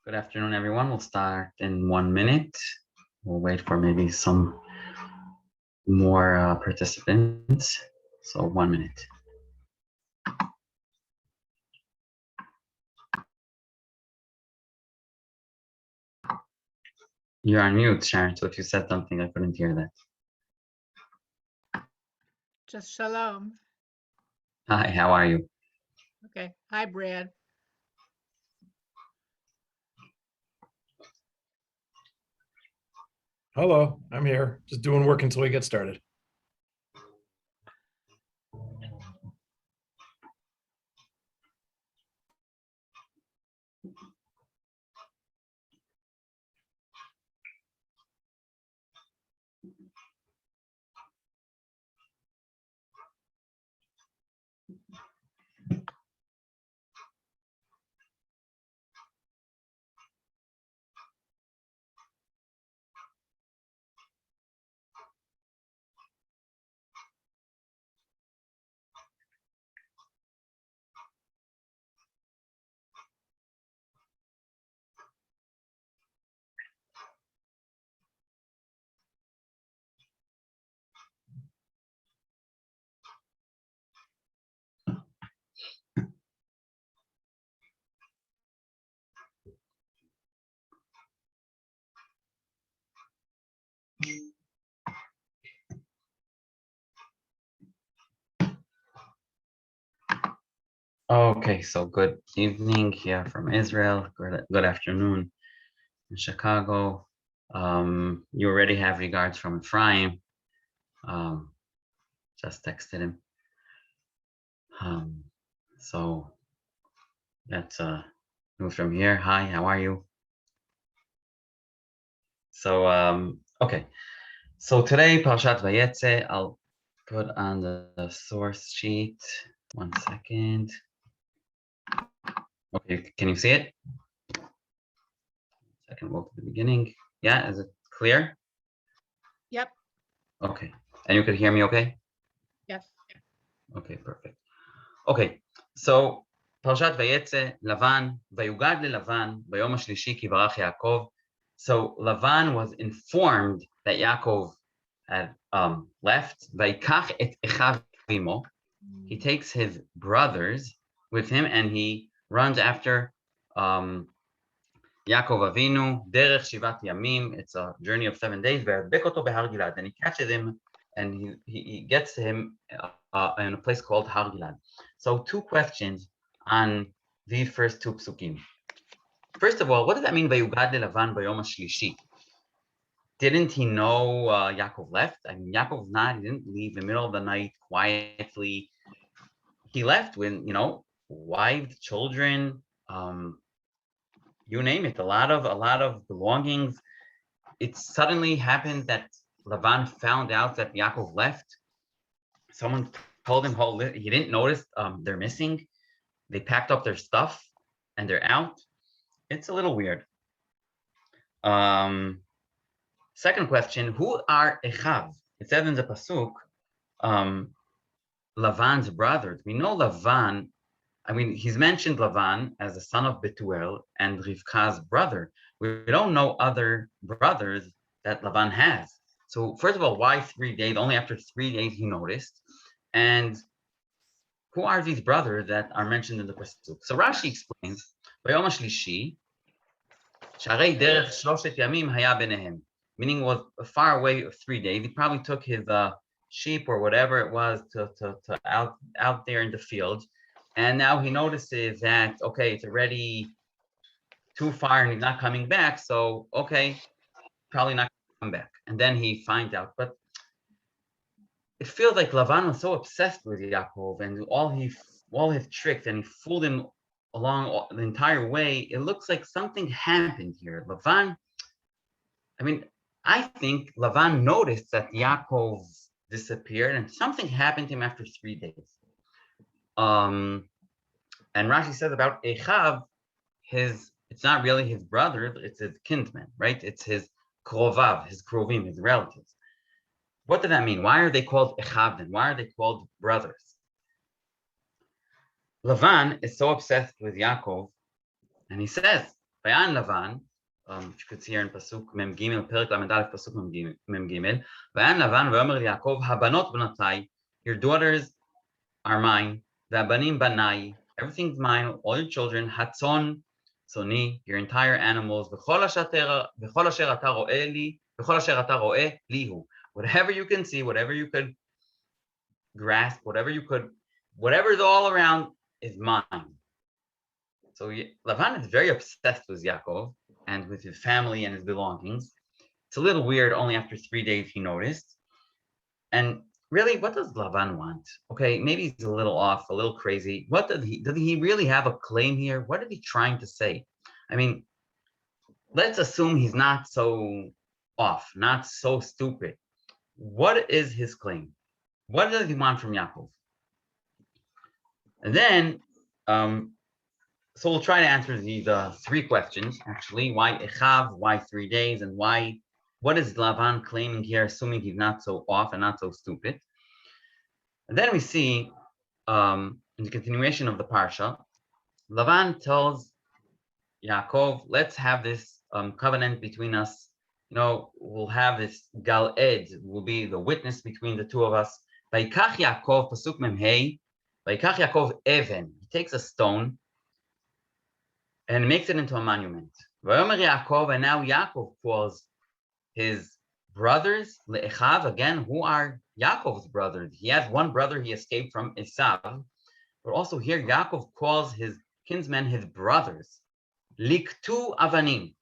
Good afternoon, everyone. We'll start in 1 minute. We'll wait for maybe some more participants. So 1 minute. You're on mute, Sharon, so if you said something, I couldn't hear that. Just shalom. Hi, how are you? Okay. Hi, Brad. Hello, I'm here. Just doing work until we get started. Okay, so good evening here from Israel. Good afternoon in Chicago. You already have regards from Ephraim. Just texted him. So that's news from here. Hi, how are you? So okay. So today, Parshat Vayetzei, I'll put on the source sheet. 1 second. Okay, can you see it? Second, go to the beginning. Yeah, is it clear? Yep. Okay, and you could hear me okay? Yes. Okay, perfect. Okay, so פרשת ויצא, לבן, ויוגד ללבן ביום השלישי כי ברך יעקב. So Lavan was informed that Yaakov had left. ויקח את אחיו עמו. He takes his brothers with him and he runs after Yaakov Avinu, derech shivat yamim. It's a journey of 7 days. וידבק אותו בהר גלעד. And he catches him and he gets to him in a place called Har Gilad. So 2 questions on these first 2 psukim. First of all, what does that mean, ויוגד ללבן ביום השלישי? Didn't he know Yaakov left? I mean, Yaakov he didn't leave in the middle of the night quietly. He left with, wives, children, you name it, a lot of belongings. It suddenly happened that Lavan found out that Yaakov left. Someone told him, he didn't notice they're missing. They packed up their stuff and they're out. It's a little weird. Second question, who are Echav? It says in the pasuk, Lavan's brothers. We know Lavan, he's mentioned Lavan as the son of Betuel and Rivka's brother. We don't know other brothers that Lavan has. So first of all, why 3 days? Only after 3 days he noticed. And who are these brothers that are mentioned in the pasuk? So Rashi explains, ביום השלישי, שהרי דרך 3 ימים היה ביניהם. Meaning was far away of 3 days. He probably took his sheep or whatever it was to out there in the field. And now he notices that, okay, it's already too far and he's not coming back. So, okay, probably not come back. And then he finds out. But it feels like Lavan was so obsessed with Yaakov and all his tricks, and he fooled him along the entire way. It looks like something happened here. Lavan, I think Lavan noticed that Yaakov disappeared and something happened to him after 3 days. And Rashi says about Echav, it's not really his brother, it's his kinsman, right? It's his krovav, his krovim, his relatives. What does that mean? Why are they called Echav then? Why are they called brothers? Lavan is so obsessed with Yaakov, and he says, Vayan Lavan, which you could see here in Pasuk Mem Gimel, Perek Lamed Aleph, Pasuk Mem Gimel. Vayan Lavan v'omer Yaakov, habanot b'natai, your daughters are mine. V'abanim banai, everything's mine. All your children. Hatzon, Soni, your entire animals. V'chol asher ata ro'eh li, v'chol asher ata ro'eh lihu. Whatever you can see, whatever you could grasp, whatever's all around is mine. So Lavan is very obsessed with Yaakov and with his family and his belongings. It's a little weird. Only after 3 days he noticed. And really, what does Lavan want? Okay, maybe he's a little off, a little crazy. Does he really have a claim here? What is he trying to say? I mean, let's assume he's not so off, not so stupid. What is his claim? What does he want from Yaakov? And then, so we'll try to answer these 3 questions, actually. Why Echav? Why 3 days? And why? What is Lavan claiming here, assuming he's not so off and not so stupid? And then we see, in the continuation of the Parsha, Lavan tells Yaakov, let's have this covenant between us. You know, we'll have this Gal Ed, will be the witness between the two of us. Vayikach Yaakov, Pasuk Mem Hey, Vayikach Yaakov Even. He takes a stone and makes it into a monument. Vayomer Yaakov, and now Yaakov calls his brothers, Le'echav, again, who are Yaakov's brothers. He has one brother he escaped from, Esav, but also here Yaakov calls his kinsmen his brothers. Liktu avanim.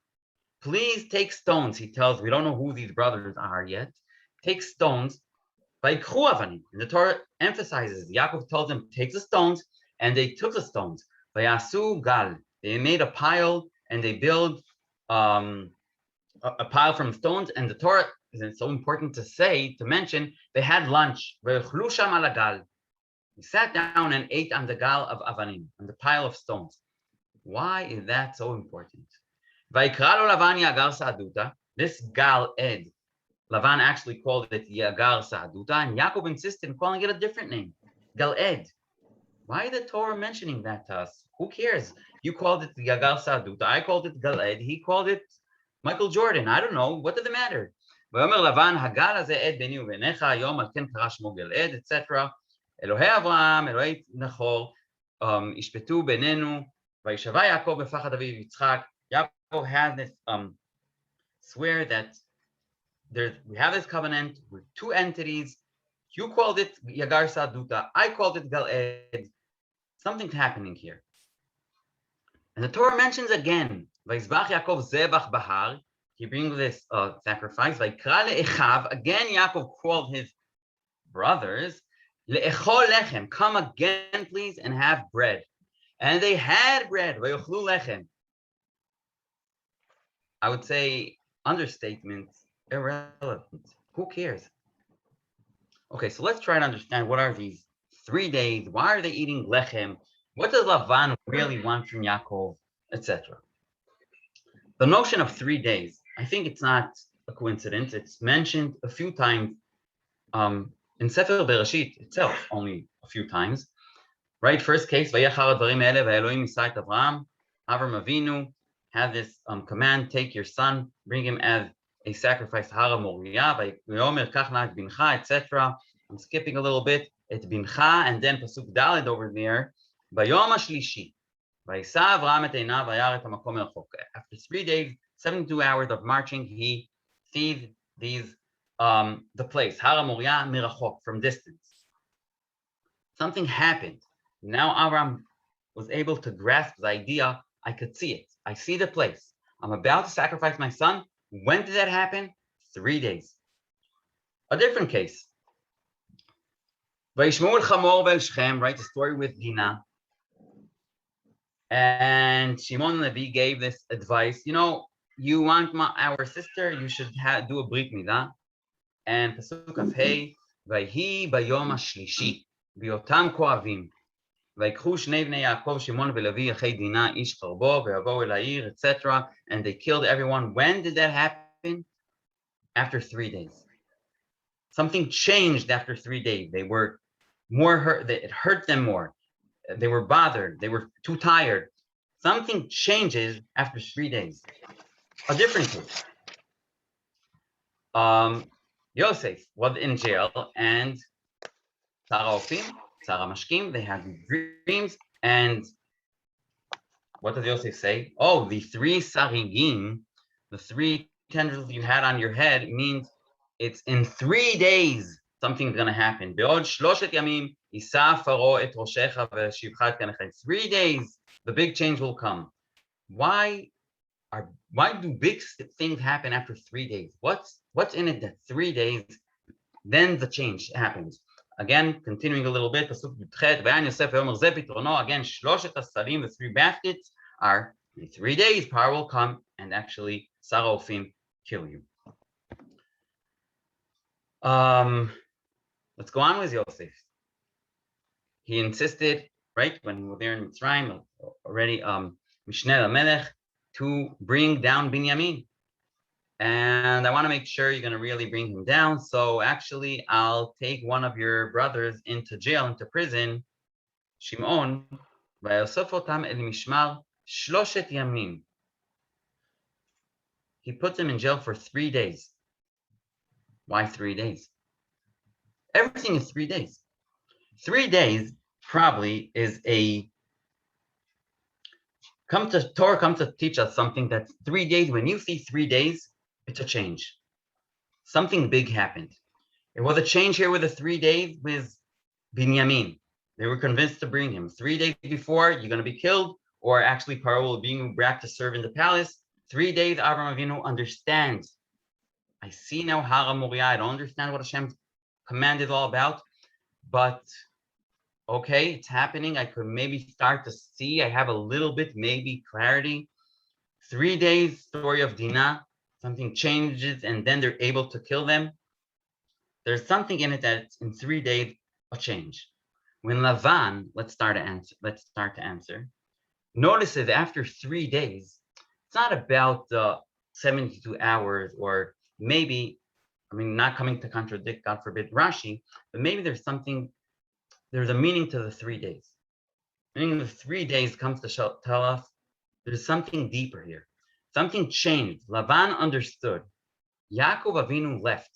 Please take stones, he tells. We don't know who these brothers are yet. Take stones. Vaikhu avanim. And the Torah emphasizes, Yaakov tells them, take the stones, and they took the stones. Vayasu gal. They made a pile, and they build a pile from stones, and the Torah, it's so important to mention, they had lunch. They sat down and ate on the gal of avanim, on the pile of stones. Why is that so important? This gal ed, Lavan actually called it Yagar Sa'aduta, and Yaakov insisted in calling it a different name, Gal Ed. Why is the Torah mentioning that to us? Who cares? You called it Yagar Sa'aduta, I called it Gal Ed, he called it Michael Jordan. I don't know. What does it matter? etc. אלוהי אברהם, אלוהי נחור, ישפטו בינינו, וישבע יעקב בפחד אביו יצחק. Yaakov has this swear that we have this covenant with 2 entities. You called it Yagar Saduta, I called it Gal Ed. Something's happening here. And the Torah mentions again, Vayizbach Yaakov zebach bahar. He brings this sacrifice. Vayikra le'echav. Again, Yaakov called his brothers. Le'echol lechem. Come again, please, and have bread. And they had bread. Vayochlu lechem. I would say understatement, irrelevant. Who cares? Okay, so let's try to understand what are these 3 days. Why are they eating lechem? What does Lavan really want from Yaakov, etc.? The notion of 3 days, I think it's not a coincidence. It's mentioned a few times in Sefer Bereshit itself, only a few times. Right, first case, Vayachar advarim ele v'Elohim yisa et Avraham. Avram Avinu had this command, take your son, bring him as a sacrifice, Har Moriah, v'yomer kach na et bincha, etc. I'm skipping a little bit. Et bincha, and then Pasuk Daled over there. Vayom hashlishi. After 3 days, 72 hours of marching, he sees the place, Har Moriah mirachok, from distance. Something happened. Now Abraham was able to grasp the idea. I could see it. I see the place. I'm about to sacrifice my son. When did that happen? 3 days. A different case. Vayishmeu el chamor ve'el Shechem, right? The story with Dinah. And Shimon Levi gave this advice. You know, you want our sister, you should do a brit milah. And Pasuk of Hey, Vayhi bayom hashlishi, biotam koavim, ויקחו שני בני יעקב, שמעון ולוי, אחי דינה, איש חרבו, ויבואו אל העיר, etc. And they killed everyone. When did that happen? After 3 days. Something changed after 3 days. They were more hurt. It hurt them more. They were bothered. They were too tired. Something changes after 3 days. A different case. Yosef was in jail, and Sarah Mashkim, they had dreams, and what does Yosef say? Oh, the 3 sarigim, the 3 tendrils you had on your head means it's in 3 days something's going to happen. בעוד 3 ימים יישא פרעה את ראשך וישיבך את כנפיך. 3 days, the big change will come. Why do big things happen after 3 days? What's in it that 3 days, then the change happens? Again, continuing a little bit, פסוק י"ח, ויען יוסף ויאמר זה פתרונו, again, 3 הסלים, the 3 baskets are in 3 days, power will come and actually sarofim kill you. Let's go on with Yosef. He insisted, right, when we were there in Mitzrayim, already, Mishneh HaMelech, to bring down Binyamin. And I want to make sure you're going to really bring him down. So actually, I'll take one of your brothers into jail, into prison, Shimon, ויאסוף אותם אל משמר 3 ימים. He puts him in jail for 3 days. Why 3 days? Everything is 3 days. 3 days probably is Torah comes to teach us something that 3 days, when you see 3 days, it's a change. Something big happened. It was a change here with the 3 days with Binyamin. They were convinced to bring him. 3 days before, you're going to be killed, or actually Paro will be back to serve in the palace. 3 days, Avraham Avinu understands. I see now Hara Moriah. I don't understand what Hashem's command is all about, but okay, it's happening. I could maybe start to see. I have a little bit, maybe clarity. 3 days, story of Dinah. Something changes, and then they're able to kill them. There's something in it that in 3 days, a change. When Lavan, let's start to answer, notices after 3 days, it's not about 72 hours, or maybe, not coming to contradict, God forbid, Rashi, but maybe there's a meaning to the 3 days. Meaning the 3 days comes to tell us there's something deeper here. Something changed. Lavan understood. Yaakov Avinu left.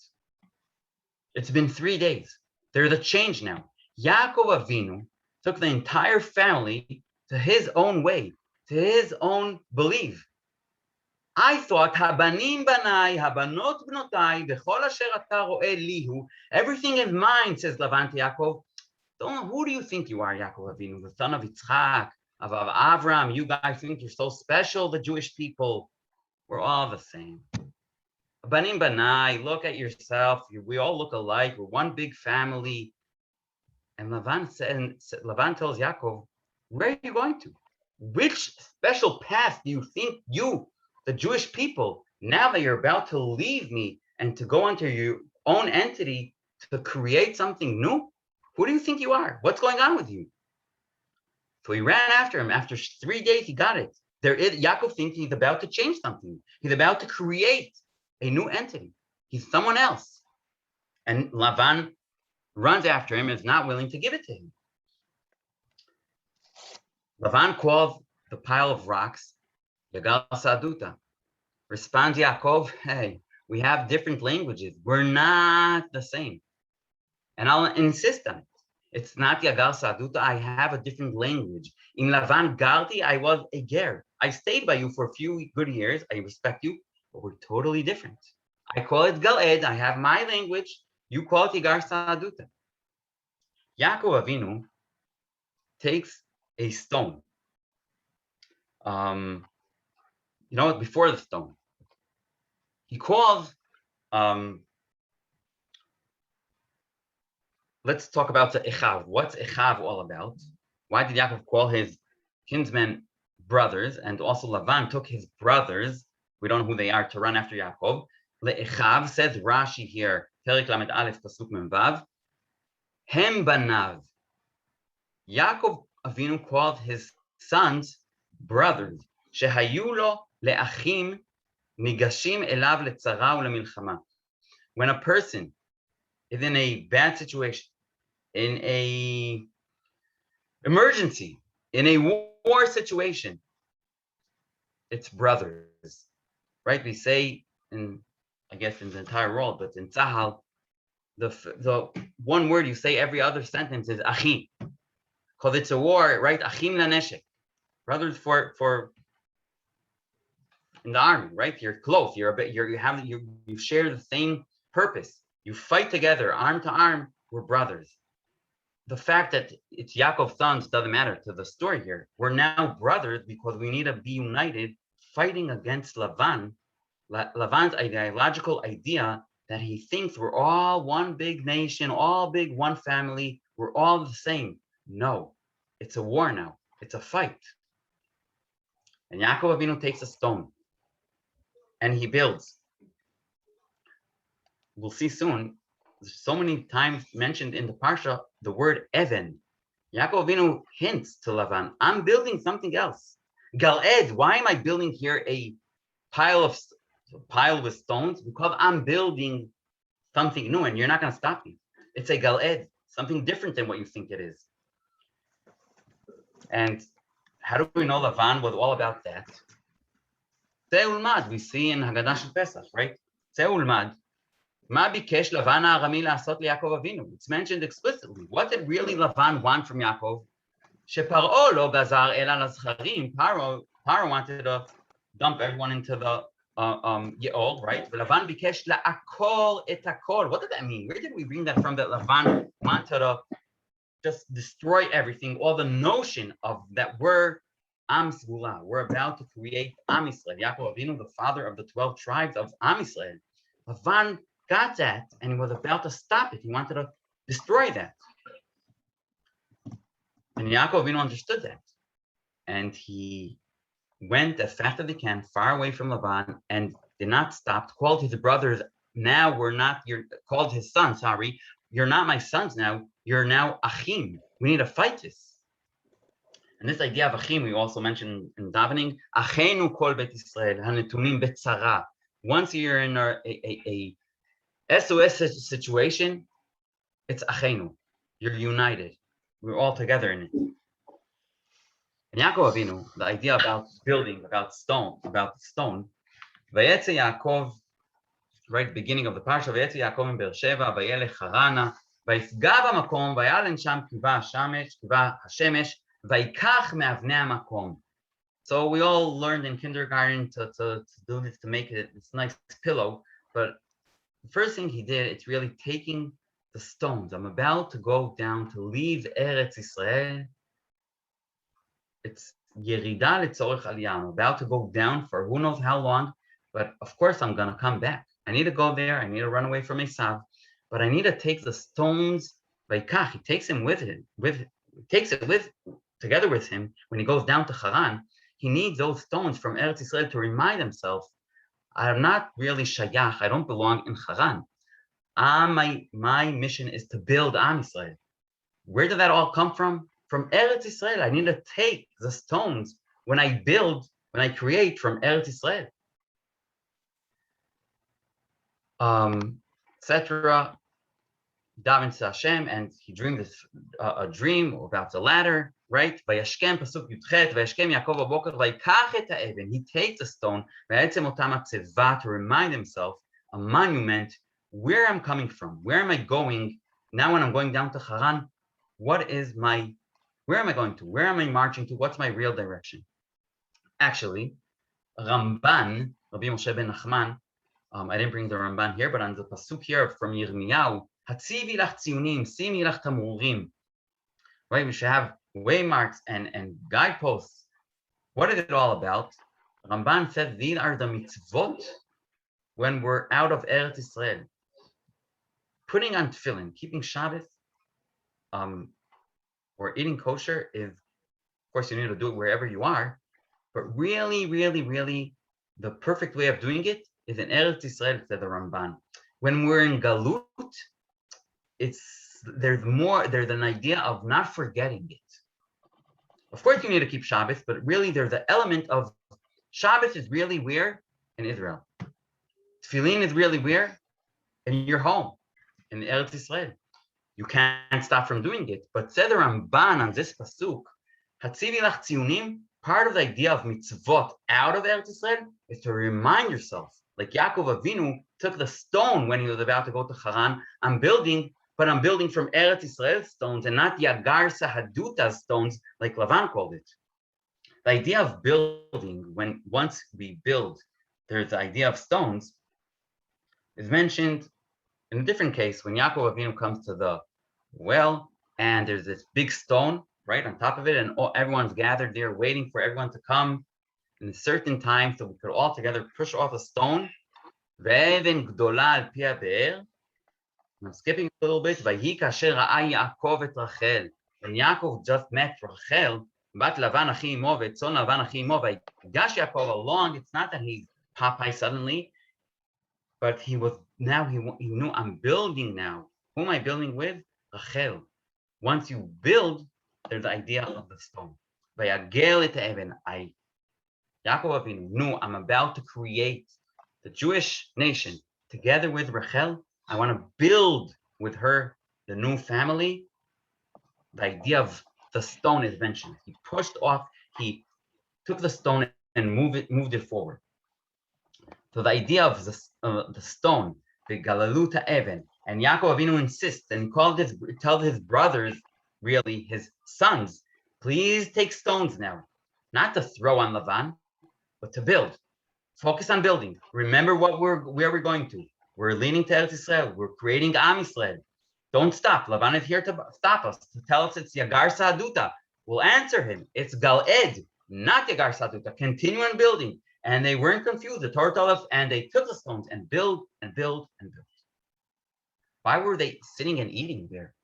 It's been 3 days. There's a change now. Yaakov Avinu took the entire family to his own way, to his own belief. I thought, Habanim banai, habanot bnotai, v'chol asher ata ro'eh lihu. Everything is mine, says Lavan to Yaakov. Who do you think you are, Yaakov Avinu, the son of Yitzchak, of Avram? You guys think you're so special, the Jewish people. We're all the same. Banim banai, look at yourself. We all look alike. We're one big family. And Lavan tells Yaakov, where are you going to? Which special path do you think you, the Jewish people, now that you're about to leave me and to go into your own entity to create something new? Who do you think you are? What's going on with you? So he ran after him. After 3 days, he got it. Yaakov thinks he's about to change something. He's about to create a new entity. He's someone else. And Lavan runs after him and is not willing to give it to him. Lavan calls the pile of rocks, Yagal Saduta. Responds Yaakov, hey, we have different languages. We're not the same. And I'll insist on it. It's not Yagal Saduta. I have a different language. In Lavan Garti, I was a ger. I stayed by you for a few good years. I respect you, but we're totally different. I call it Galed. I have my language. You call it Yagal Saduta. Yaakov Avinu takes a stone. Before the stone, he calls. Let's talk about the Echav. What's Echav all about? Why did Yaakov call his kinsmen brothers? And also Lavan took his brothers, we don't know who they are, to run after Yaakov. Le'echav, says Rashi here, Perek Lamed Aleph, Pasuk Mem Vav, Hem banav. Yaakov Avinu called his sons brothers. Shehayu lo le'achim nigashim elav letzara ulemilchama. When a person is in a bad situation, in a emergency, in a war situation, it's brothers, right? We say in, I guess in the entire world, but in Tzahal, the one word you say every other sentence is achim, because it's a war, right? Achim laneshek, brothers for in the army, right? You're close. You share the same purpose. You fight together, arm to arm. We're brothers. The fact that it's Yaakov's sons doesn't matter to the story here. We're now brothers because we need to be united, fighting against Lavan. Lavan's ideological idea that he thinks we're all one big nation, all big one family, we're all the same. No, it's a war now. It's a fight. And Yaakov Avinu takes a stone and he builds. We'll see soon. There's so many times mentioned in the Parsha the word Even. Yaakov Avinu hints to Lavan, I'm building something else. Galed, why am I building here a pile with stones? Because I'm building something new and you're not going to stop me. It's a Galed, something different than what you think it is. And how do we know Lavan was all about that? Ulmad, we see in Haggadah Shel Pesach, right? Ulmad. Ma bikesh Lavan ha'arami la'asot liYaakov Avinu. It's mentioned explicitly. What did really Lavan want from Yaakov? Sheparo lo gazar el al azcharim. Paro wanted to dump everyone into the Yeol, right? But Lavan bikesh la'akol et akol. What did that mean? Where did we bring that from? That Lavan wanted to just destroy everything. All the notion of that we're Am Segula. We're about to create Am Yisrael. Yaakov Avinu, the father of the 12 tribes of Am Yisrael. Lavan got that and he was about to stop it. He wanted to destroy that. And Yaakov Avinu understood that. And he went as fast as he can, far away from Lavan, and did not stop, called his brothers, now we're not, called his son, sorry, you're not my sons now, you're now Achim. We need to fight this. And this idea of Achim, we also mentioned in davening, Achenu kol bet Yisrael, hanetunim betzara. Once you're in a SOS situation, it's Achenu. You're united. We're all together in it. And Yaakov Avinu, the idea about building, about the stone, Vayetzei Yaakov, right beginning of the Parsha, Vayetzei Yaakov in Beersheva, Vayelech Harana, Vayifga b'makom, Vayalen sham kiva hashemesh, Vayikach me'avnei hamakom. So we all learned in kindergarten to do this, to make it this nice pillow. But the first thing he did, it's really taking the stones. I'm about to go down to leave Eretz Yisrael. It's Yerida letzorech aliyah. I'm about to go down for who knows how long, but of course I'm gonna come back. I need to go there. I need to run away from Esav, but I need to take the stones. Vayikach, he takes him together with him when he goes down to Haran. He needs those stones from Eretz Yisrael to remind himself, I'm not really shayach. I don't belong in Haran. My mission is to build Am Yisrael. Where did that all come from? From Eretz Yisrael. I need to take the stones when I create from Eretz Yisrael. Etc. Davens to Hashem, and he dreamed a dream about the ladder, right? Vayashkem pasuk yudchet, vayashkem Yaakov aboker, vayikach et ha'even. He takes a stone, vayetzem otam hatzeva, to remind himself, a monument, where I'm coming from, where am I going? Now when I'm going down to Haran, where am I going to? Where am I marching to? What's my real direction? Actually, Ramban, Rabbi Moshe ben Nachman, I didn't bring the Ramban here, but on the pasuk here from Yirmiyahu, Hatzivi lach tzionim, simi lach tamurim. Right, we should have waymarks and guideposts. What is it all about? Ramban says these are the mitzvot when we're out of Eretz Yisrael. Putting on tefillin, keeping Shabbos, or eating kosher is, of course, you need to do it wherever you are. But really, really, really, the perfect way of doing it is in Eretz Yisrael, said the Ramban. When we're in Galut, there's an idea of not forgetting it. Of course, you need to keep Shabbos, but really there's an element of Shabbos is really where? In Israel. Tefillin is really where? In your home, in Eretz Yisrael. You can't stop from doing it. But said the Ramban on this pasuk, Hatzivi lach tzionim, part of the idea of mitzvot out of Eretz Yisrael is to remind yourself, like Yaakov Avinu took the stone when he was about to go to Haran. I'm building from Eretz Yisrael stones and not Yagar Sahaduta stones, like Lavan called it. The idea of building, once we build, there's the idea of stones, is mentioned in a different case when Yaakov Avinu comes to the well and there's this big stone right on top of it, and everyone's gathered there waiting for everyone to come in a certain time so we could all together push off a stone. I'm skipping a little bit. When Yaakov just met Rachel, Bat Lavan Achi Imo, Vetzon Lavan Achi Imo, Vayigash Yaakov along. It's not that he's Popeye suddenly, but he knew I'm building now. Who am I building with? Rachel. Once you build, there's the idea of the stone. Vayagel et even. Yaakov Avinu knew I'm about to create the Jewish nation together with Rachel. I want to build with her the new family. The idea of the stone is mentioned. He pushed off. He took the stone and moved it forward. So the idea of the stone, the Galaluta Even, and Yaakov Avinu insists, and he tells his brothers, really his sons, please take stones now, not to throw on Lavan, but to build. Focus on building. Remember where we're going to. We're leaning to Eretz Yisrael. We're creating Am Yisrael. Don't stop. Lavan is here to stop us, to tell us it's Yagar Saduta. We'll answer him. It's Gal Ed, not Yagar Saduta. Continue on building. And they weren't confused. The Torah and they took the stones and build and build and build. Why were they sitting and eating there?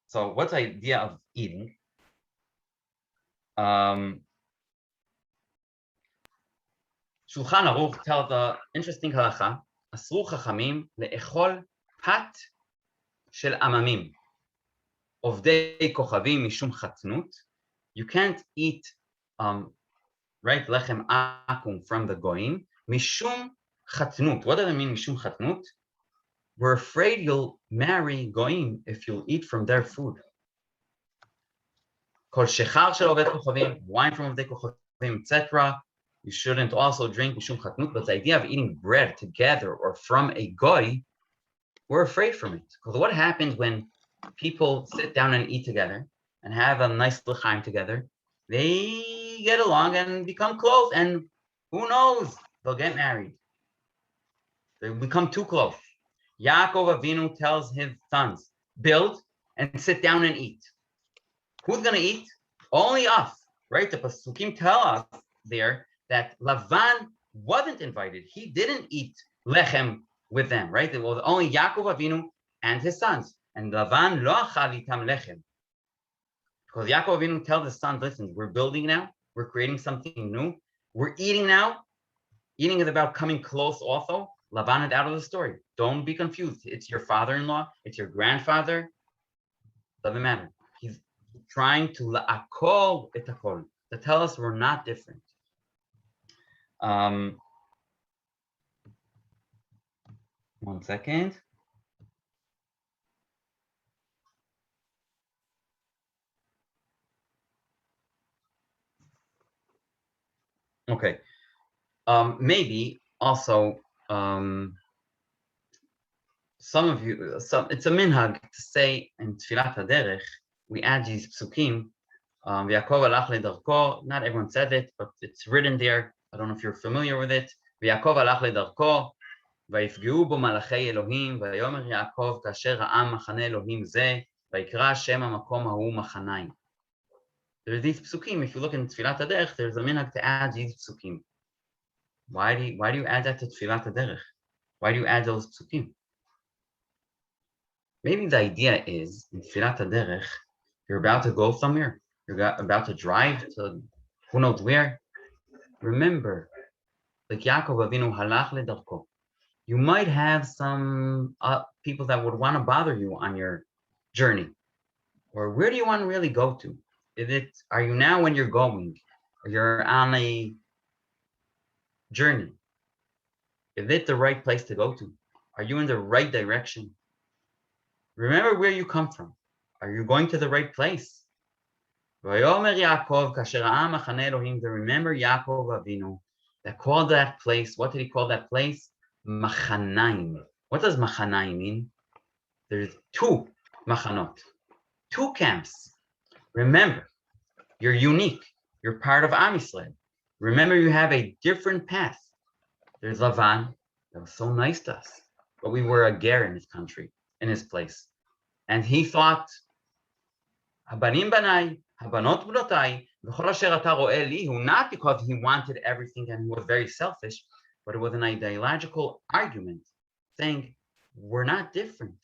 So what's the idea of eating? Shulchan Aruch tells the interesting halacha, Asru chachamim le'echol pat shel amamim. Ovdei kochavim mishum chatnut. You can't eat right lechem akum from the goyim. Mishum chatnut. What does it mean, mishum chatnut? We're afraid you'll marry goyim if you'll eat from their food. Kol shechar shel oved kochavim, wine from ovdei kochavim, etc. You shouldn't also drink mishum chatnut, but the idea of eating bread together or from a goy, we're afraid from it. Because what happens when people sit down and eat together and have a nice l'chaim together? They get along and become close, and who knows? They'll get married. They become too close. Yaakov Avinu tells his sons, build and sit down and eat. Who's going to eat? Only us, right? The Pasukim tell us there that Lavan wasn't invited. He didn't eat lechem with them, right? It was only Yaakov Avinu and his sons. And Lavan lo achal itam lechem. Because Yaakov Avinu tells his sons, listen, we're building now. We're creating something new. We're eating now. Eating is about coming close also. Lavan is out of the story. Don't be confused. It's your father-in-law. It's your grandfather. Doesn't matter. He's trying to la'akol et hakol, to tell us we're not different. One second. Okay. Maybe also some of you, it's a minhag to say in Tfilat HaDerech, we add these psukim, V'Yaakov alach ledarko. Not everyone said it, but it's written there. I don't know if you're familiar with it. V'Yaakov alach ledarko, ויפגעו בו מלאכי אלוהים, ויאמר יעקב כאשר ראה מחנה אלוהים זה, ויקרא שם המקום ההוא מחניים. There's these psukim. If you look in Tfilat HaDerech, there's a minhag to add these psukim. Why do you add that to Tfilat HaDerech? Why do you add those psukim? Maybe the idea is, in Tfilat HaDerech, you're about to go somewhere. You're about to drive to who knows where. Remember, like Yaakov Avinu halach ledarko. You might have some people that would want to bother you on your journey. Or where do you want to really go to? Are you now when you're going? Or you're on a journey? Is it the right place to go to? Are you in the right direction? Remember where you come from. Are you going to the right place? ויאמר יעקב כאשר ראה מחנה אלוהים, they remember Yaakov Avinu that called that place, what did he call that place? Machanaim. What does Machanaim mean? There's two machanot, two camps. Remember, you're unique. You're part of Am Yisrael. Remember, you have a different path. There's Lavan, that was so nice to us, but we were a ger in his country, in his place. And he thought, Habanim banai, habanot bnotai, v'chol asher ata ro'eh li, not because he wanted everything and he was very selfish, but it was an ideological argument saying, we're not different.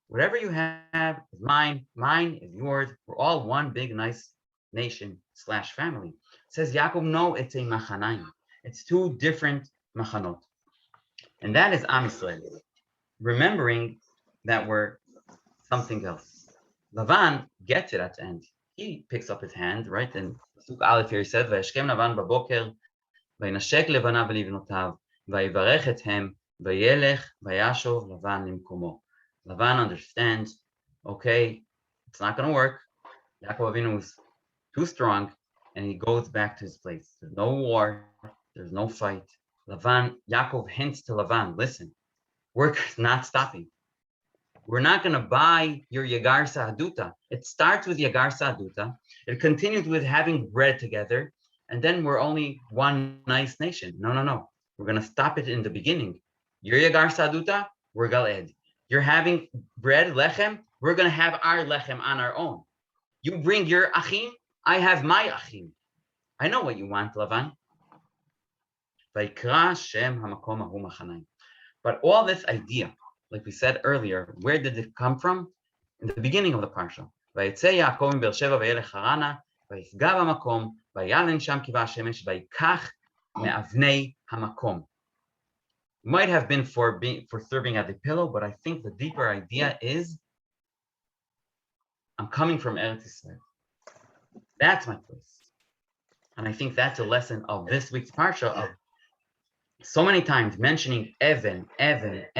Whatever you have is mine, mine is yours. We're all one big, nice nation / family. Says Yaakov, no, it's a machanaim. It's two different machanot. And that is Am Yisrael, remembering that we're something else. Lavan gets it at the end. He picks up his hand, right? And Pasuk Aleph here says, "Vayeshkem Lavan baboker, vayinashek levanav v'livnotav, vayivarech ethem, vayelech vayashov Lavan limkomo." Lavan understands, okay, it's not going to work. Yaakov Avinu is too strong, and he goes back to his place. There's no war. There's no fight. Yaakov hints to Lavan, listen, work is not stopping. We're not going to buy your Yagar Sahaduta. It starts with Yagar Sahaduta. It continues with having bread together. And then we're only one nice nation. No. We're going to stop it in the beginning. Your Yagar Sahaduta, we're Galed. You're having bread, lechem. We're going to have our lechem on our own. You bring your achim. I have my achim. I know what you want, Lavan. Vaikra Shem Hamakom Ahu Machanaim. But all this idea, like we said earlier, where did it come from? In the beginning of the Parsha. Vayetzei Yaakov מבאר שבע וילך חרנה, ויפגע במקום, וילן שם כיבה השמש, ויקח מאבני המקום. Might have been for serving as a pillow, but I think the deeper idea is, I'm coming from Eretz Yisrael. That's my place. And I think that's a lesson of this week's Parsha, of so many times mentioning Evan. Yaakov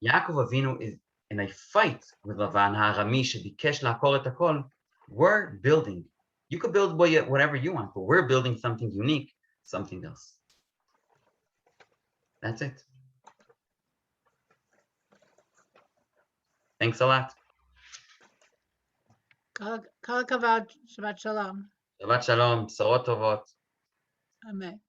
Avinu is in a fight with Lavan Harami shebikesh la'akor et hakol. We're building. You could build whatever you want, but we're building something unique, something else. That's it. Thanks a lot. Kol hakavod. Shabbat shalom. Shabbat shalom. B'sorot tovot. Amen.